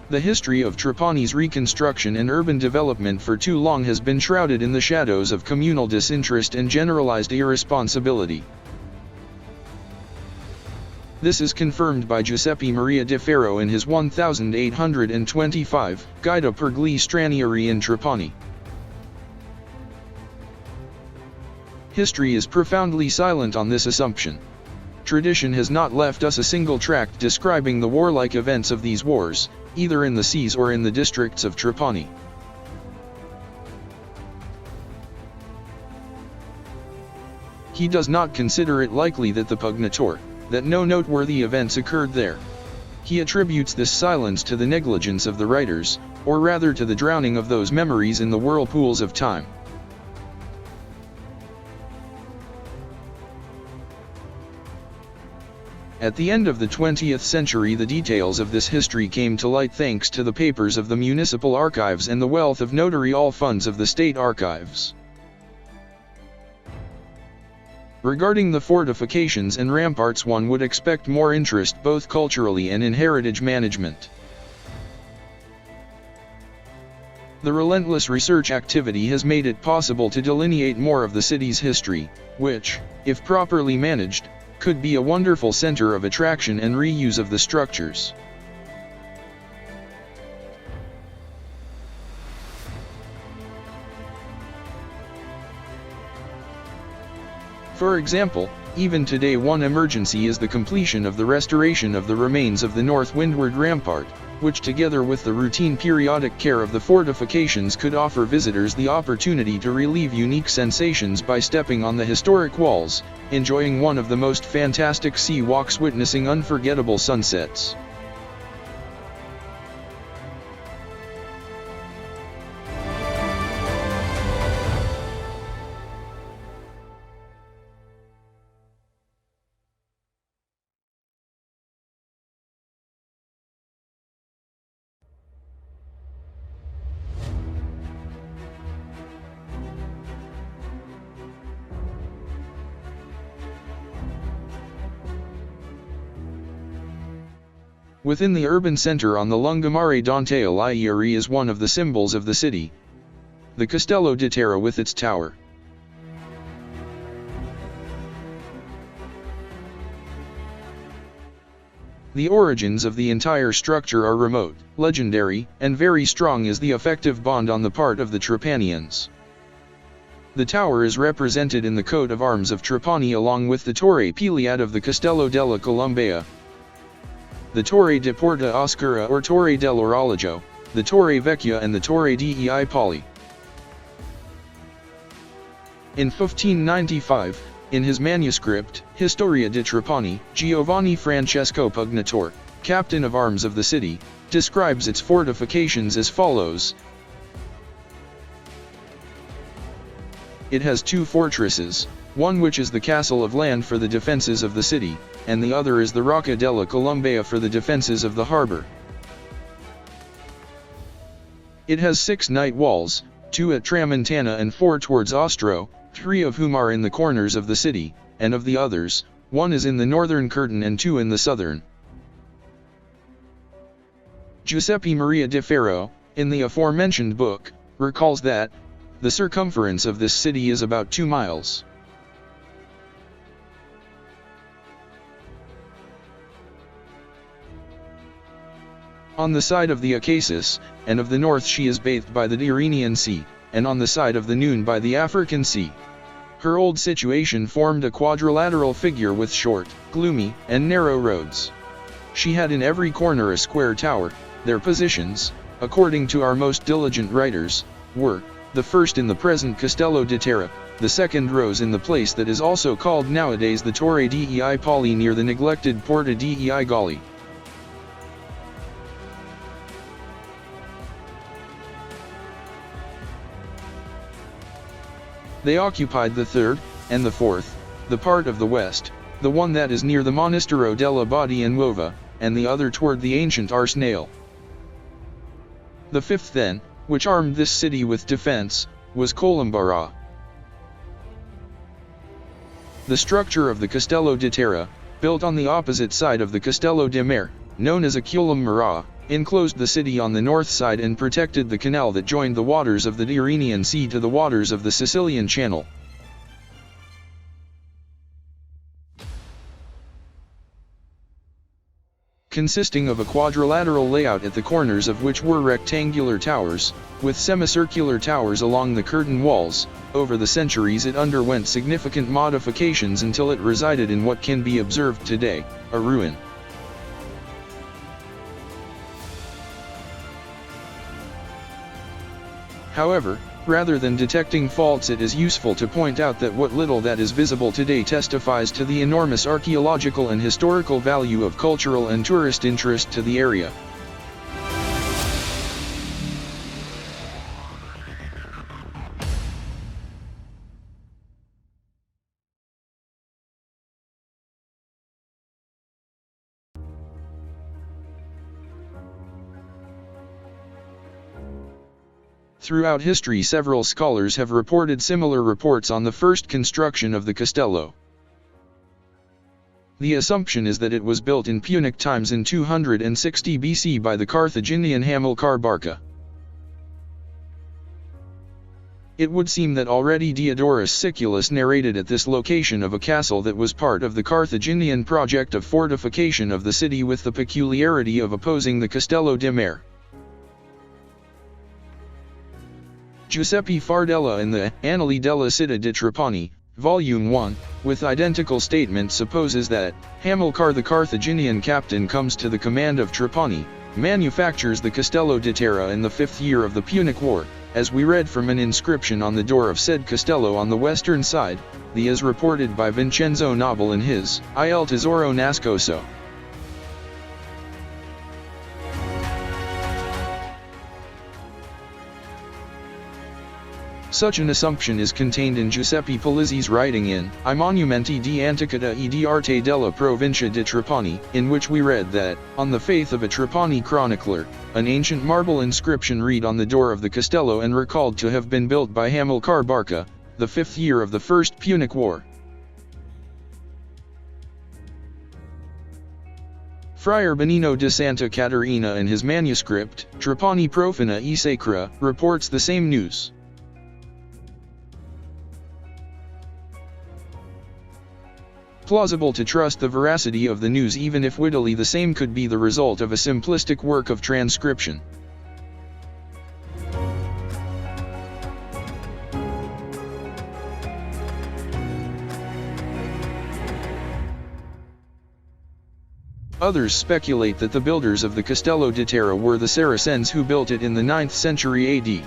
The history of Trapani's reconstruction and urban development for too long has been shrouded in the shadows of communal disinterest and generalized irresponsibility. This is confirmed by Giuseppe Maria de Ferro in his 1825 Guida per gli stranieri in Trapani. History is profoundly silent on this assumption. Tradition has not left us a single tract describing the warlike events of these wars, either in the seas or in the districts of Trapani. He does not consider it likely that no noteworthy events occurred there. He attributes this silence to the negligence of the writers, or rather to the drowning of those memories in the whirlpools of time. At the end of the 20th century, the details of this history came to light thanks to the papers of the municipal archives and the wealth of notarial funds of the state archives. Regarding the fortifications and ramparts, one would expect more interest both culturally and in heritage management. The relentless research activity has made it possible to delineate more of the city's history, which, if properly managed, could be a wonderful center of attraction and reuse of the structures. For example, even today one emergency is the completion of the restoration of the remains of the north windward rampart, which together with the routine periodic care of the fortifications could offer visitors the opportunity to relieve unique sensations by stepping on the historic walls, enjoying one of the most fantastic sea walks, witnessing unforgettable sunsets. Within the urban center on the lungomare, Dante Alighieri is one of the symbols of the city, the Castello di Terra with its tower. The origins of the entire structure are remote, legendary, and very strong is the affective bond on the part of the Trapanians. The tower is represented in the coat of arms of Trapani along with the Torre Piliad of the Castello della Colombea, the Torre di Porta Oscura or Torre dell'Orologio, the Torre Vecchia and the Torre dei Pali. In 1595, in his manuscript, Historia di Trapani, Giovanni Francesco Pugnatore, captain of arms of the city, describes its fortifications as follows. It has two fortresses, one which is the castle of land for the defenses of the city, and the other is the Rocca della Colombea for the defenses of the harbor. It has 6 night walls, 2 at Tramontana and 4 towards Ostro, 3 of whom are in the corners of the city, and of the others, 1 is in the northern curtain and 2 in the southern. Giuseppe Maria de Ferro, in the aforementioned book, recalls that the circumference of this city is about 2 miles. On the side of the Acacis, and of the north she is bathed by the Tyrrhenian Sea, and on the side of the Noon by the African Sea. Her old situation formed a quadrilateral figure with short, gloomy, and narrow roads. She had in every corner a square tower. Their positions, according to our most diligent writers, were, the first in the present Castello di Terra, the second rose in the place that is also called nowadays the Torre dei Pali near the neglected Porta dei Galli. They occupied the third, and the fourth, the part of the west, the one that is near the Monastero della Badia Nuova, and the other toward the ancient Arsenale. The fifth then, which armed this city with defense, was Colombara. The structure of the Castello di Terra, built on the opposite side of the Castello de Mare, known as Aculum Mara, enclosed the city on the north side and protected the canal that joined the waters of the Tyrrhenian Sea to the waters of the Sicilian Channel. Consisting of a quadrilateral layout at the corners of which were rectangular towers, with semicircular towers along the curtain walls. Over the centuries it underwent significant modifications until it resided in what can be observed today, a ruin. However, rather than detecting faults, it is useful to point out that what little that is visible today testifies to the enormous archaeological and historical value of cultural and tourist interest to the area. Throughout history, several scholars have reported similar reports on the first construction of the Castello. The assumption is that it was built in Punic times in 260 BC by the Carthaginian Hamilcar Barca. It would seem that already Diodorus Siculus narrated at this location of a castle that was part of the Carthaginian project of fortification of the city, with the peculiarity of opposing the Castello di Mare. Giuseppe Fardella in the Annali della Città di Trapani, Volume 1, with identical statement, supposes that Hamilcar, the Carthaginian captain, comes to the command of Trapani, manufactures the Castello di Terra in the 5th year of the Punic War, as we read from an inscription on the door of said Castello on the western side, the as reported by Vincenzo Nobile in his Il Tesoro Nascosto. Such an assumption is contained in Giuseppe Palizzi's writing in I Monumenti di Antiquità e di Arte della Provincia di Trapani, in which we read that, on the faith of a Trapani chronicler, an ancient marble inscription read on the door of the Castello and recalled to have been built by Hamilcar Barca, the 5th year of the First Punic War. Friar Benino de Santa Caterina in his manuscript, Trapani Profana e Sacra, reports the same news. Plausible to trust the veracity of the news, even if wittily the same could be the result of a simplistic work of transcription. Others speculate that the builders of the Castello di Terra were the Saracens who built it in the 9th century AD.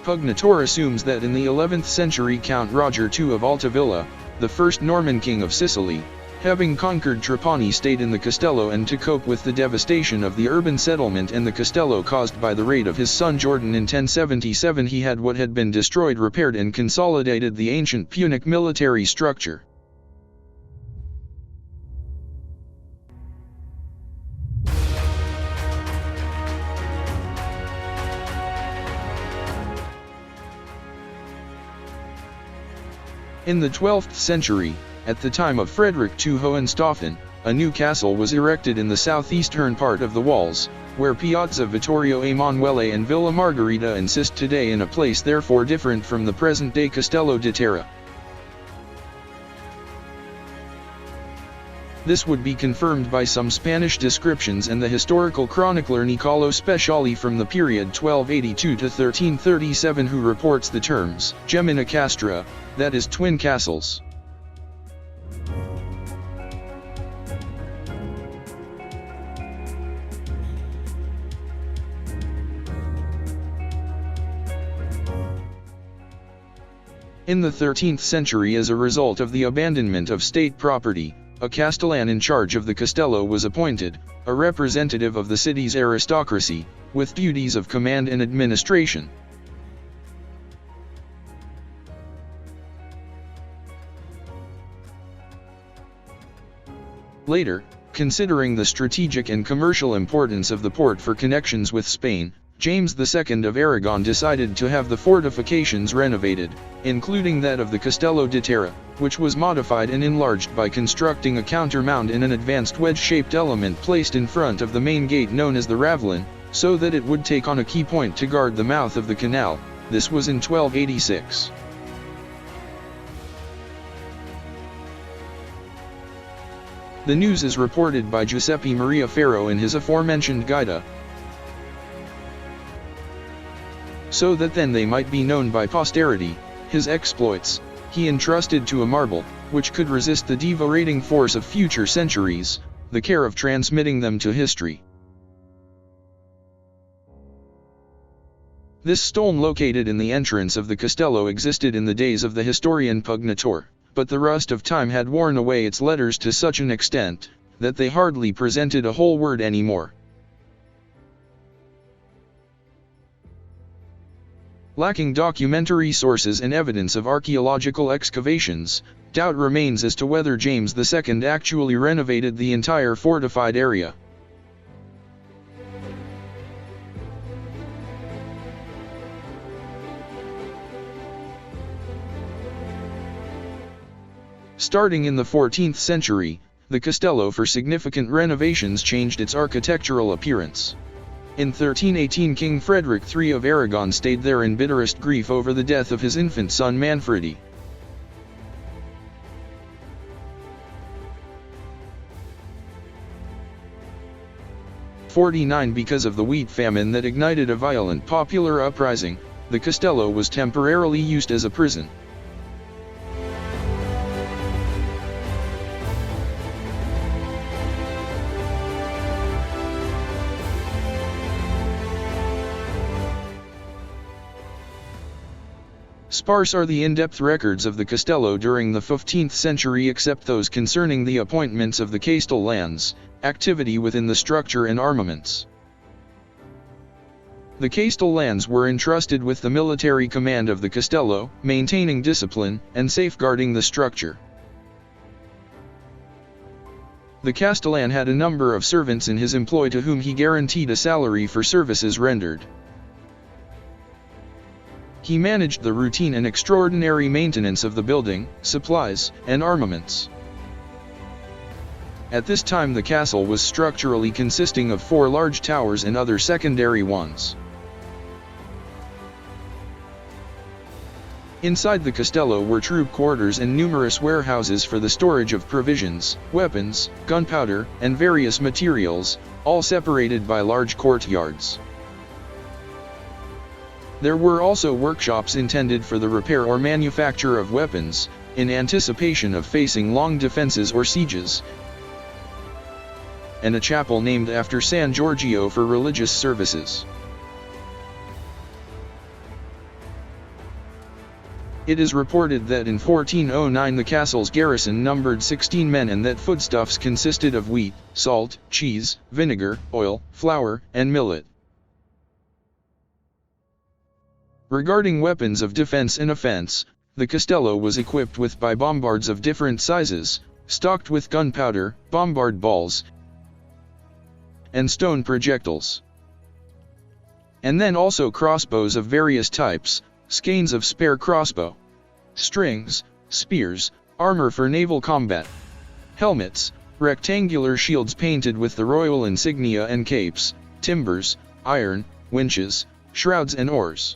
Pugnator assumes that in the 11th century Count Roger II of Altavilla, the first Norman king of Sicily, having conquered Trapani, stayed in the Castello, and to cope with the devastation of the urban settlement and the Castello caused by the raid of his son Jordan in 1077, he had what had been destroyed repaired and consolidated the ancient Punic military structure. In the 12th century, at the time of Frederick II Hohenstaufen, a new castle was erected in the southeastern part of the walls, where Piazza Vittorio Emanuele and Villa Margherita insist today, in a place therefore different from the present-day Castello di Terra. This would be confirmed by some Spanish descriptions and the historical chronicler Niccolo Speciali from the period 1282 to 1337, who reports the terms Gemina Castra, that is, twin castles. In the 13th century, as a result of the abandonment of state property, a castellan in charge of the Castello was appointed, a representative of the city's aristocracy, with duties of command and administration. Later, Considering the strategic and commercial importance of the port for connections with Spain, James II of Aragon decided to have the fortifications renovated, including that of the Castello di Terra, which was modified and enlarged by constructing a countermound in an advanced wedge-shaped element placed in front of the main gate known as the Ravelin, so that it would take on a key point to guard the mouth of the canal. This was in 1286. The news is reported by Giuseppe Maria Ferro in his aforementioned Guida, so that then they might be known by posterity. His exploits, he entrusted to a marble, which could resist the devorating force of future centuries, the care of transmitting them to history. This stone located in the entrance of the Castello existed in the days of the historian Pugnator, but the rust of time had worn away its letters to such an extent, that they hardly presented a whole word anymore. Lacking documentary sources and evidence of archaeological excavations, doubt remains as to whether James II actually renovated the entire fortified area. Starting in the 14th century, the Castello for significant renovations changed its architectural appearance. In 1318 King Frederick III of Aragon stayed there in bitterest grief over the death of his infant son Manfredi. Because of the wheat famine that ignited a violent popular uprising, the Castello was temporarily used as a prison. Sparse are the in-depth records of the Castello during the 15th century except those concerning the appointments of the castellans, activity within the structure and armaments. The castellans were entrusted with the military command of the Castello, maintaining discipline, and safeguarding the structure. The castellan had a number of servants in his employ to whom he guaranteed a salary for services rendered. He managed the routine and extraordinary maintenance of the building, supplies, and armaments. At this time the castle was structurally consisting of 4 large towers and other secondary ones. Inside the Castello were troop quarters and numerous warehouses for the storage of provisions, weapons, gunpowder, and various materials, all separated by large courtyards. There were also workshops intended for the repair or manufacture of weapons, in anticipation of facing long defenses or sieges, and a chapel named after San Giorgio for religious services. It is reported that in 1409 the castle's garrison numbered 16 men and that foodstuffs consisted of wheat, salt, cheese, vinegar, oil, flour, and millet. Regarding weapons of defense and offense, the Castello was equipped with bombards of different sizes, stocked with gunpowder, bombard balls, and stone projectiles. And then also crossbows of various types, skeins of spare crossbow, strings, spears, armor for naval combat, helmets, rectangular shields painted with the royal insignia and capes, timbers, iron, winches, shrouds and oars.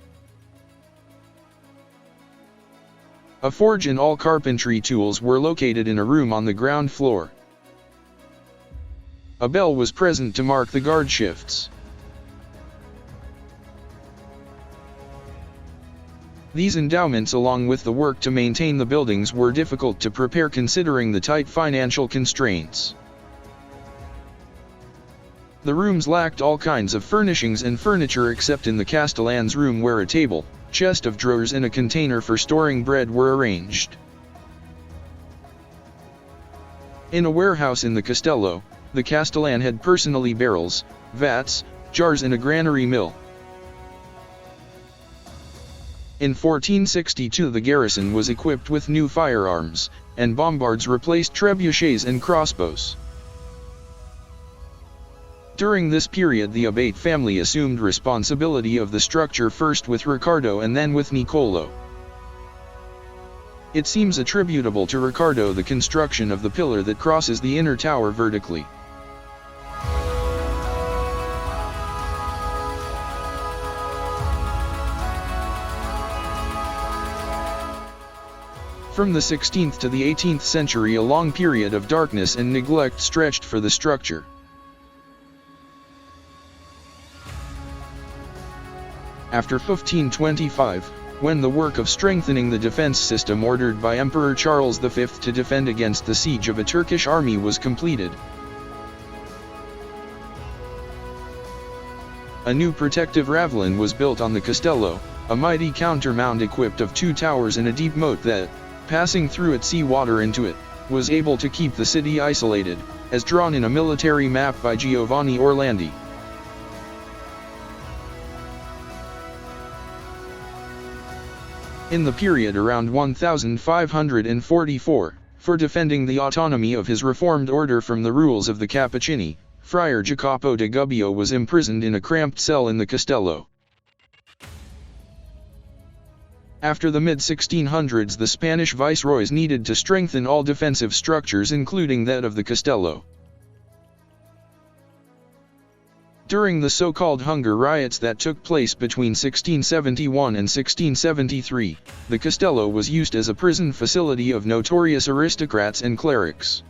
A forge and all carpentry tools were located in a room on the ground floor. A bell was present to mark the guard shifts. These endowments along with the work to maintain the buildings were difficult to prepare considering the tight financial constraints. The rooms lacked all kinds of furnishings and furniture except in the castellan's room where a table, chest of drawers and a container for storing bread were arranged. In a warehouse in the Castello, the castellan had personally barrels, vats, jars and a granary mill. In 1462 the garrison was equipped with new firearms, and bombards replaced trebuchets and crossbows. During this period the Abate family assumed responsibility of the structure, first with Riccardo and then with Niccolo. It seems attributable to Riccardo the construction of the pillar that crosses the inner tower vertically. From the 16th to the 18th century a long period of darkness and neglect stretched for the structure. After 1525, when the work of strengthening the defense system ordered by Emperor Charles V to defend against the siege of a Turkish army was completed, a new protective ravelin was built on the Castello, a mighty countermount equipped of 2 towers and a deep moat that, passing through its sea water into it, was able to keep the city isolated, as drawn in a military map by Giovanni Orlandi. In the period around 1544, for defending the autonomy of his reformed order from the rules of the Cappuccini, Friar Jacopo de Gubbio was imprisoned in a cramped cell in the Castello. After the mid-1600s the Spanish viceroys needed to strengthen all defensive structures including that of the Castello. During the so-called Hunger Riots that took place between 1671 and 1673, the Castello was used as a prison facility of notorious aristocrats and clerics.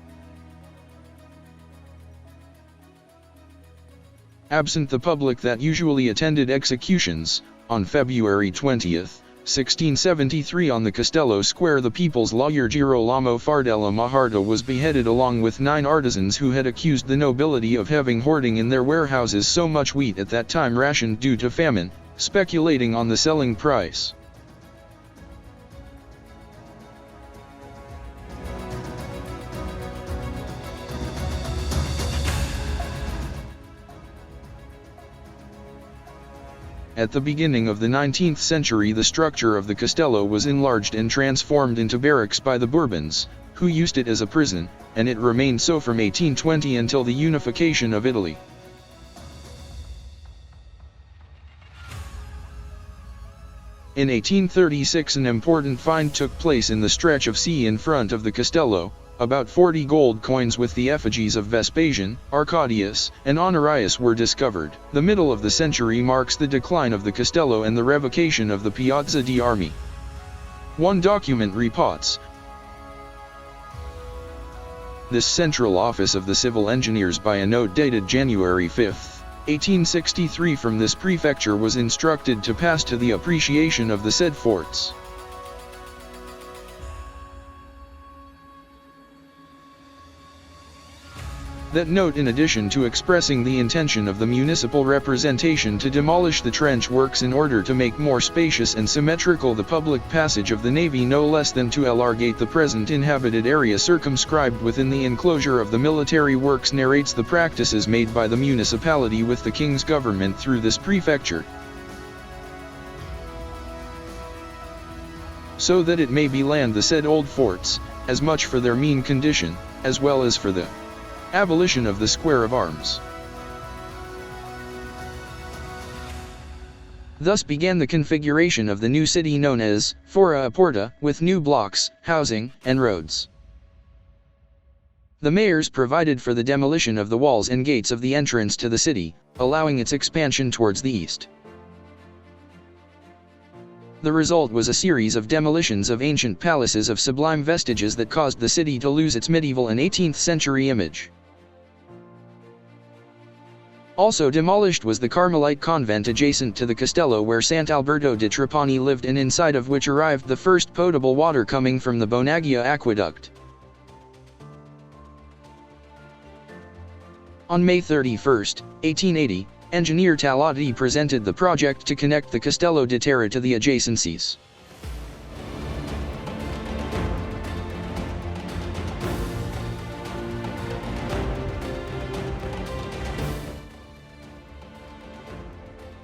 Absent the public that usually attended executions, on February 20, 1673 on the Castello Square the people's lawyer Girolamo Fardella Majardo was beheaded along with 9 artisans who had accused the nobility of having hoarding in their warehouses so much wheat at that time rationed due to famine, speculating on the selling price. At the beginning of the 19th century the structure of the Castello was enlarged and transformed into barracks by the Bourbons, who used it as a prison, and it remained so from 1820 until the unification of Italy. In 1836 an important find took place in the stretch of sea in front of the Castello. About 40 gold coins with the effigies of Vespasian, Arcadius, and Honorius were discovered. The middle of the century marks the decline of the Castello and the revocation of the Piazza di Armi. One document reports this central office of the civil engineers by a note dated January 5, 1863 from this prefecture was instructed to pass to the appreciation of the said forts. That note, in addition to expressing the intention of the municipal representation to demolish the trench works in order to make more spacious and symmetrical the public passage of the navy no less than to elongate the present inhabited area circumscribed within the enclosure of the military works, narrates the practices made by the municipality with the king's government through this prefecture, so that it may be land the said old forts, as much for their mean condition, as well as for the abolition of the square of arms. Thus began the configuration of the new city known as Fora Apporta, with new blocks, housing, and roads. The mayors provided for the demolition of the walls and gates of the entrance to the city, allowing its expansion towards the east. The result was a series of demolitions of ancient palaces of sublime vestiges that caused the city to lose its medieval and 18th century image. Also demolished was the Carmelite convent adjacent to the Castello where Sant'Alberto di Trapani lived and inside of which arrived the first potable water coming from the Bonaggia aqueduct. On May 31, 1880, engineer Talati presented the project to connect the Castello di Terra to the adjacencies.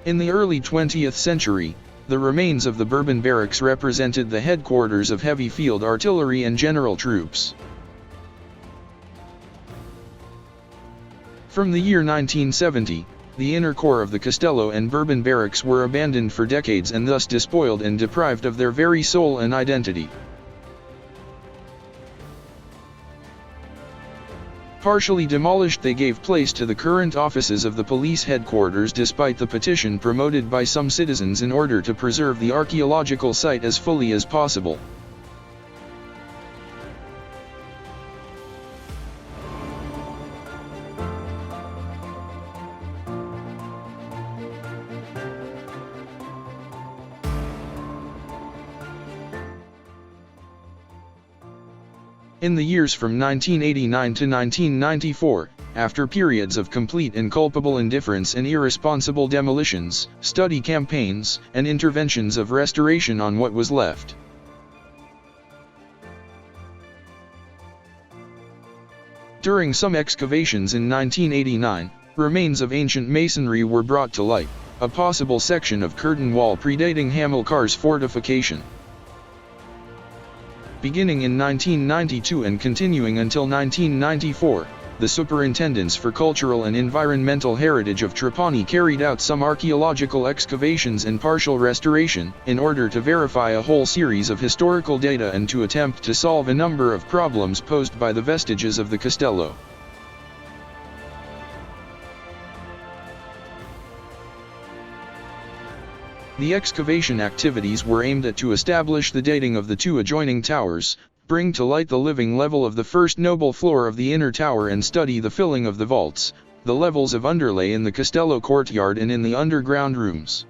In the early 20th century, the remains of the Bourbon barracks represented the headquarters of heavy field artillery and general troops. From the year 1970, the inner core of the Castello and Bourbon barracks were abandoned for decades and thus despoiled and deprived of their very soul and identity. Partially demolished, they gave place to the current offices of the police headquarters despite the petition promoted by some citizens in order to preserve the archaeological site as fully as possible. In the years from 1989 to 1994, after periods of complete and culpable indifference and irresponsible demolitions, study campaigns, and interventions of restoration on what was left, during some excavations in 1989, remains of ancient masonry were brought to light, a possible section of curtain wall predating Hamilcar's fortification. Beginning in 1992 and continuing until 1994, the Superintendents for Cultural and Environmental Heritage of Trapani carried out some archaeological excavations and partial restoration, in order to verify a whole series of historical data and to attempt to solve a number of problems posed by the vestiges of the Castello. The excavation activities were aimed at to establish the dating of the two adjoining towers, bring to light the living level of the first noble floor of the inner tower and study the filling of the vaults, the levels of underlay in the Castello courtyard and in the underground rooms.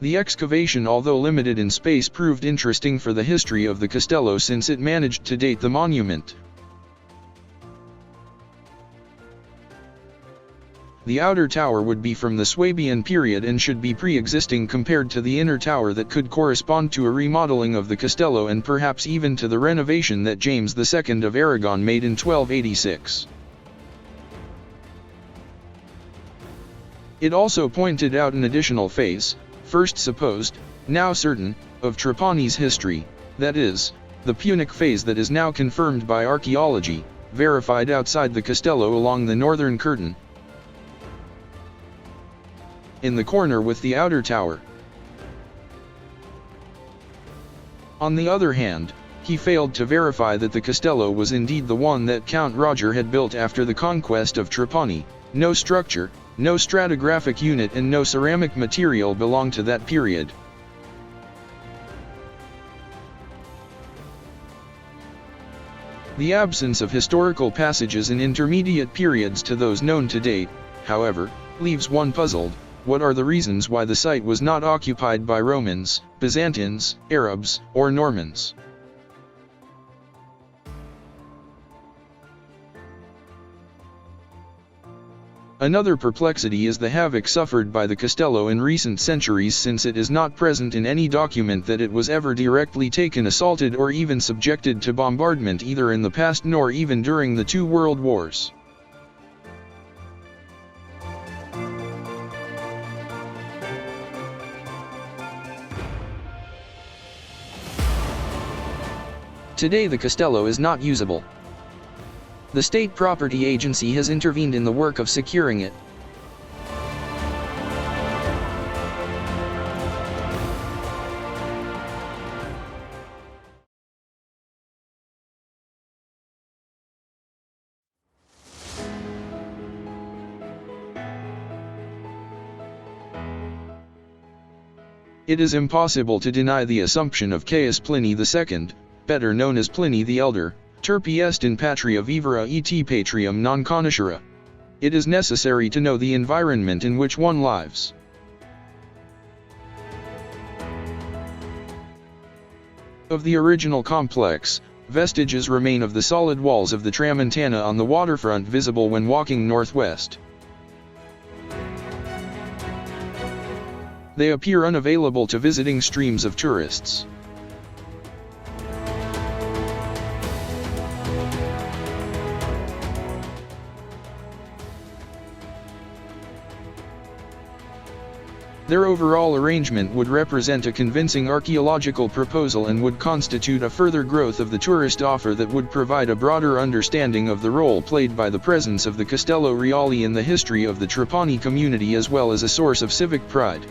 The excavation, although limited in space, proved interesting for the history of the Castello since it managed to date the monument. The outer tower would be from the Swabian period and should be pre-existing compared to the inner tower that could correspond to a remodeling of the Castello and perhaps even to the renovation that James II of Aragon made in 1286. It also pointed out an additional phase, first supposed, now certain, of Trapani's history, that is, the Punic phase that is now confirmed by archaeology, verified outside the Castello along the northern curtain, in the corner with the outer tower. On the other hand, he failed to verify that the Castello was indeed the one that Count Roger had built after the conquest of Trapani. No structure, no stratigraphic unit and no ceramic material belonged to that period. The absence of historical passages in intermediate periods to those known to date, however, leaves one puzzled. What are the reasons why the site was not occupied by Romans, Byzantines, Arabs, or Normans? Another perplexity is the havoc suffered by the Castello in recent centuries, since it is not present in any document that it was ever directly taken, assaulted, or even subjected to bombardment either in the past nor even during the two world wars. Today the Castello is not usable. The State Property Agency has intervened in the work of securing it. It is impossible to deny the assumption of Caius Pliny II, better known as Pliny the Elder, turpi est in patria vivere et patrium non conoscere. It is necessary to know the environment in which one lives. Of the original complex, vestiges remain of the solid walls of the tramontana on the waterfront visible when walking northwest. They appear unavailable to visiting streams of tourists. Their overall arrangement would represent a convincing archaeological proposal and would constitute a further growth of the tourist offer that would provide a broader understanding of the role played by the presence of the Castello Reale in the history of the Trapani community, as well as a source of civic pride.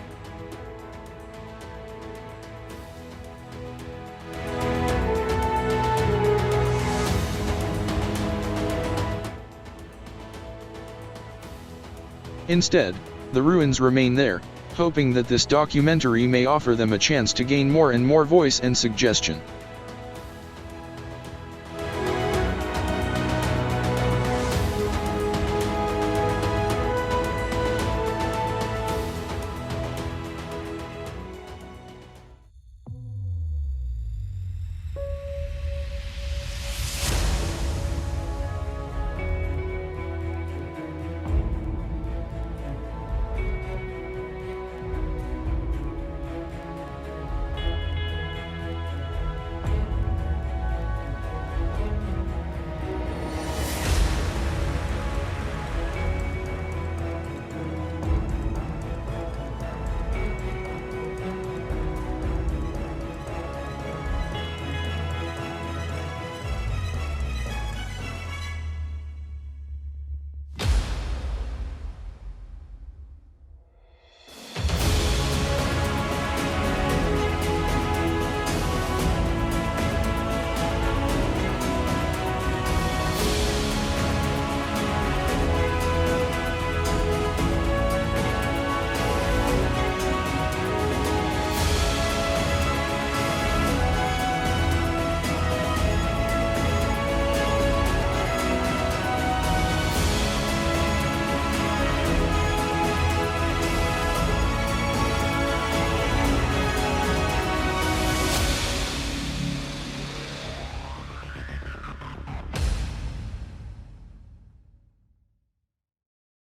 Instead, the ruins remain there, hoping that this documentary may offer them a chance to gain more and more voice and suggestion.